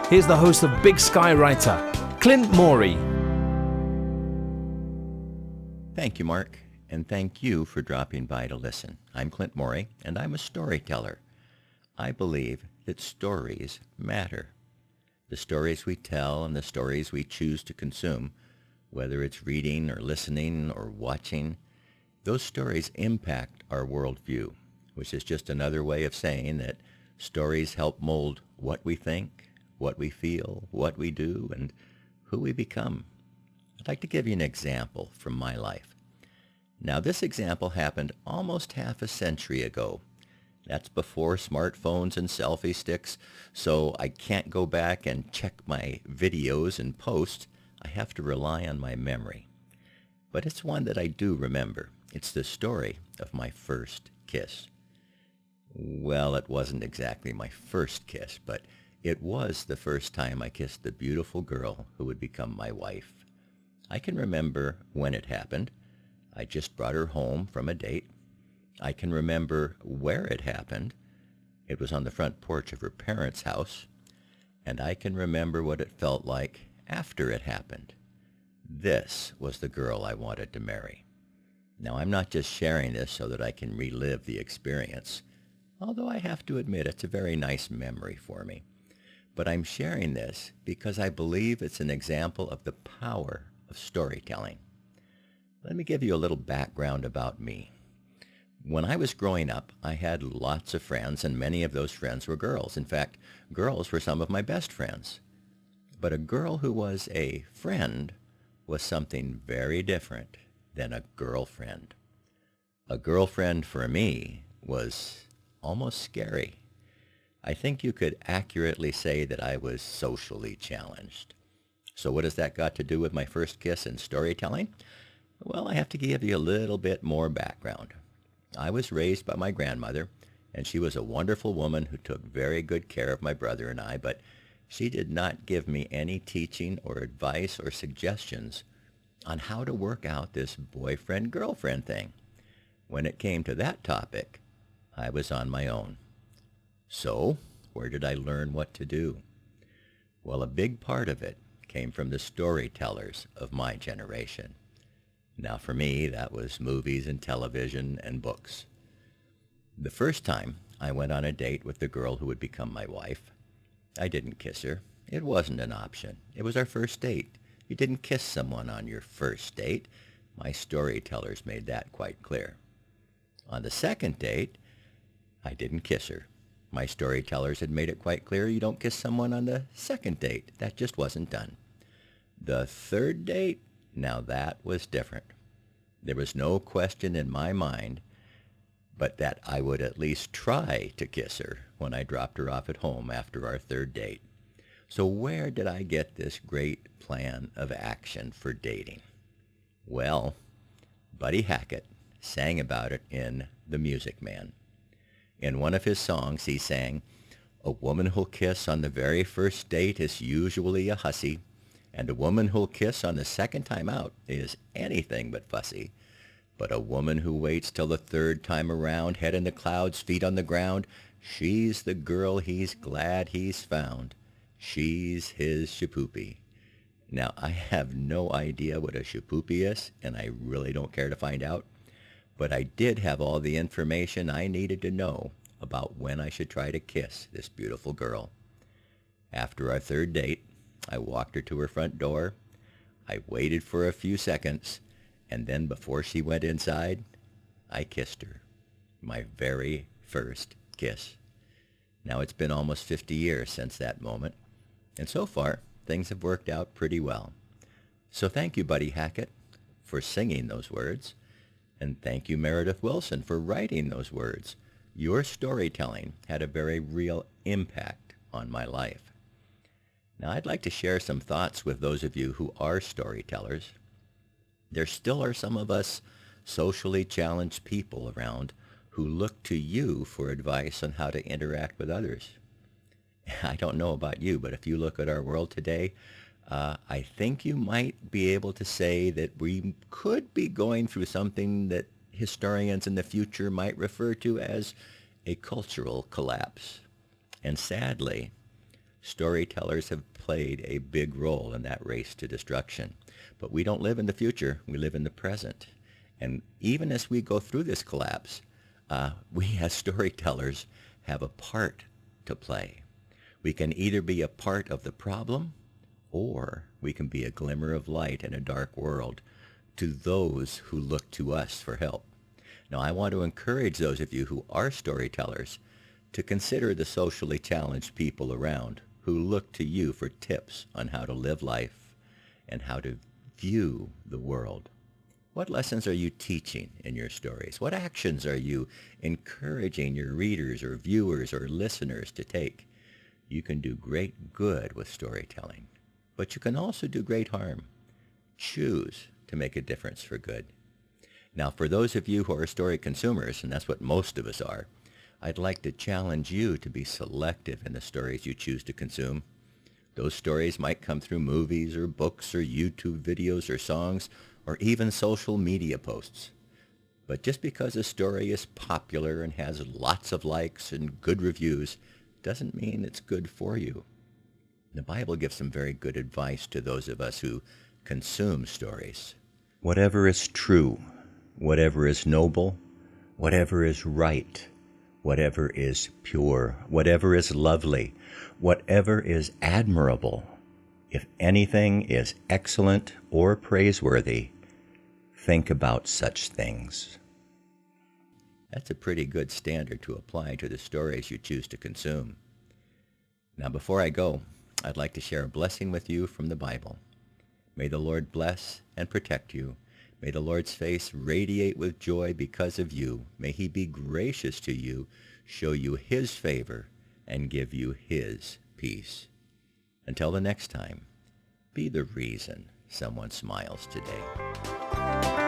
here's the host of Big Sky Writer, Clint Morey. Thank you, Mark, and thank you for dropping by to listen. I'm Clint Morey, and I'm a storyteller. I believe that stories matter. The stories we tell and the stories we choose to consume, whether it's reading or listening or watching, those stories impact our worldview, which is just another way of saying that stories help mold what we think, what we feel, what we do, and who we become. I'd like to give you an example from my life. Now, this example happened almost half a century ago. That's before smartphones and selfie sticks, so I can't go back and check my videos and posts. I have to rely on my memory. But it's one that I do remember. It's the story of my first kiss. Well, it wasn't exactly my first kiss, but it was the first time I kissed the beautiful girl who would become my wife. I can remember when it happened. I just brought her home from a date. I can remember where it happened. It was on the front porch of her parents' house. And I can remember what it felt like after it happened. This was the girl I wanted to marry. Now, I'm not just sharing this so that I can relive the experience, although I have to admit it's a very nice memory for me. But I'm sharing this because I believe it's an example of the power of storytelling. Let me give you a little background about me. When I was growing up, I had lots of friends, and many of those friends were girls. In fact, girls were some of my best friends. But a girl who was a friend was something very different than a girlfriend. A girlfriend for me was almost scary. I think you could accurately say that I was socially challenged. So what has that got to do with my first kiss and storytelling? Well, I have to give you a little bit more background. I was raised by my grandmother, and she was a wonderful woman who took very good care of my brother and I, but she did not give me any teaching or advice or suggestions on how to work out this boyfriend-girlfriend thing. When it came to that topic, I was on my own. So, where did I learn what to do? Well, a big part of it came from the storytellers of my generation. Now, for me, that was movies and television and books. The first time I went on a date with the girl who would become my wife, I didn't kiss her. It wasn't an option. It was our first date. You didn't kiss someone on your first date. My storytellers made that quite clear. On the second date, I didn't kiss her. My storytellers had made it quite clear you don't kiss someone on the second date. That just wasn't done. The third date, now that was different. There was no question in my mind but that I would at least try to kiss her when I dropped her off at home after our third date. So where did I get this great plan of action for dating? Well, Buddy Hackett sang about it in The Music Man. In one of his songs, he sang, "A woman who'll kiss on the very first date is usually a hussy, and a woman who'll kiss on the second time out is anything but fussy. But a woman who waits till the third time around, head in the clouds, feet on the ground, she's the girl he's glad he's found. She's his shapoopy." Now, I have no idea what a shapoopy is, and I really don't care to find out. But I did have all the information I needed to know about when I should try to kiss this beautiful girl. After our third date, I walked her to her front door. I waited for a few seconds, and then before she went inside, I kissed her. My very first kiss. Now, it's been almost 50 years since that moment, and so far, things have worked out pretty well. So thank you, Buddy Hackett, for singing those words, and thank you, Meredith Wilson, for writing those words. Your storytelling had a very real impact on my life. Now, I'd like to share some thoughts with those of you who are storytellers. There still are some of us socially challenged people around who look to you for advice on how to interact with others. I don't know about you, but if you look at our world today, I think you might be able to say that we could be going through something that historians in the future might refer to as a cultural collapse. And sadly, Storytellers have played a big role in that race to destruction. But we don't live in the future. We live in the present. And even as we go through this collapse, we as storytellers have a part to play. We can either be a part of the problem, or we can be a glimmer of light in a dark world to those who look to us for help. Now, I want to encourage those of you who are storytellers to consider the socially challenged people around who look to you for tips on how to live life and how to view the world. What lessons are you teaching in your stories? What actions are you encouraging your readers or viewers or listeners to take? You can do great good with storytelling, but you can also do great harm. Choose to make a difference for good. Now, for those of you who are story consumers, and that's what most of us are, I'd like to challenge you to be selective in the stories you choose to consume. Those stories might come through movies or books or YouTube videos or songs or even social media posts. But just because a story is popular and has lots of likes and good reviews doesn't mean it's good for you. The Bible gives some very good advice to those of us who consume stories. Whatever is true, whatever is noble, whatever is right, whatever is pure, whatever is lovely, whatever is admirable, if anything is excellent or praiseworthy, think about such things. That's a pretty good standard to apply to the stories you choose to consume. Now, before I go, I'd like to share a blessing with you from the Bible. May the Lord bless and protect you. May the Lord's face radiate with joy because of you. May he be gracious to you, show you his favor, and give you his peace. Until the next time, be the reason someone smiles today.